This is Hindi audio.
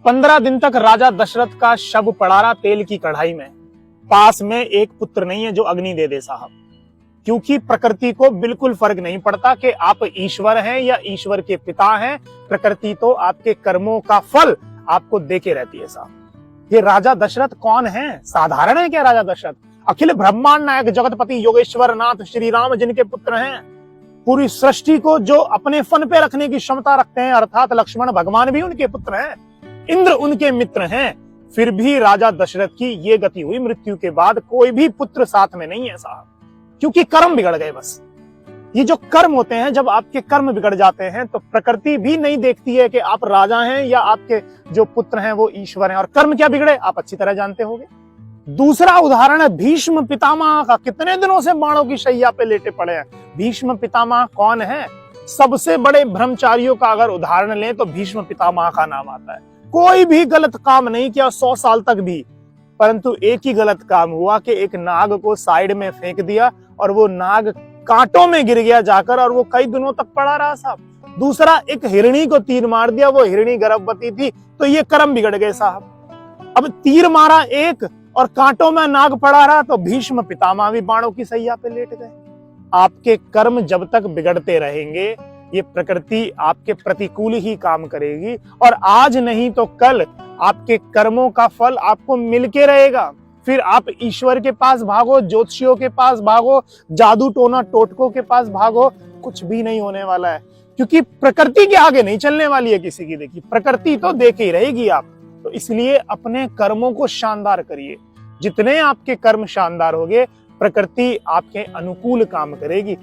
15 दिन तक राजा दशरथ का शव पड़ा रहा तेल की कढ़ाई में। पास में एक पुत्र नहीं है जो अग्नि दे दे साहब, क्योंकि प्रकृति को बिल्कुल फर्क नहीं पड़ता कि आप ईश्वर हैं या ईश्वर के पिता हैं। प्रकृति तो आपके कर्मों का फल आपको देके रहती है साहब। ये राजा दशरथ कौन है? साधारण है क्या राजा दशरथ? अखिल ब्रह्मांड नायक जगतपति योगेश्वर नाथ श्री राम जिनके पुत्र हैं, पूरी सृष्टि को जो अपने फन पे रखने की क्षमता रखते हैं, अर्थात लक्ष्मण भगवान भी उनके पुत्र हैं, इंद्र उनके मित्र हैं। फिर भी राजा दशरथ की ये गति हुई, मृत्यु के बाद कोई भी पुत्र साथ में नहीं है साहब, क्योंकि कर्म बिगड़ गए। बस ये जो कर्म होते हैं, जब आपके कर्म बिगड़ जाते हैं तो प्रकृति भी नहीं देखती है कि आप राजा हैं या आपके जो पुत्र हैं वो ईश्वर हैं। और कर्म क्या बिगड़े आप अच्छी तरह जानते होंगे। दूसरा उदाहरण है भीष्म पितामह का। कितने दिनों से बाणों की शैया पे लेटे पड़े हैं। भीष्म पितामह कौन है? सबसे बड़े ब्रह्मचारियों का अगर उदाहरण लें तो भीष्म पितामह का नाम आता है। कोई भी गलत काम नहीं किया 100 साल तक भी, परंतु एक ही गलत काम हुआ कि एक नाग को साइड में फेंक दिया और वो नाग कांटों में गिर गया जाकर, और वो कई दिनों तक पड़ा रहा साहब। दूसरा, एक हिरणी को तीर मार दिया, वो हिरणी गर्भवती थी, तो ये कर्म बिगड़ गए साहब। अब तीर मारा एक और कांटों में नाग पड़ा रहा, तो भीष्म पितामह भी बाणों की सैया पे लेट गए। आपके कर्म जब तक बिगड़ते रहेंगे ये प्रकृति आपके प्रतिकूल ही काम करेगी, और आज नहीं तो कल आपके कर्मों का फल आपको मिलके रहेगा। फिर आप ईश्वर के पास भागो, ज्योतिषियों के पास भागो, जादू टोना टोटकों के पास भागो, कुछ भी नहीं होने वाला है, क्योंकि प्रकृति के आगे नहीं चलने वाली है किसी की। देखिए, प्रकृति तो देखे ही रहेगी आप। तो इसलिए अपने कर्मों को शानदार करिए। जितने आपके कर्म शानदार होंगे, प्रकृति आपके अनुकूल काम करेगी।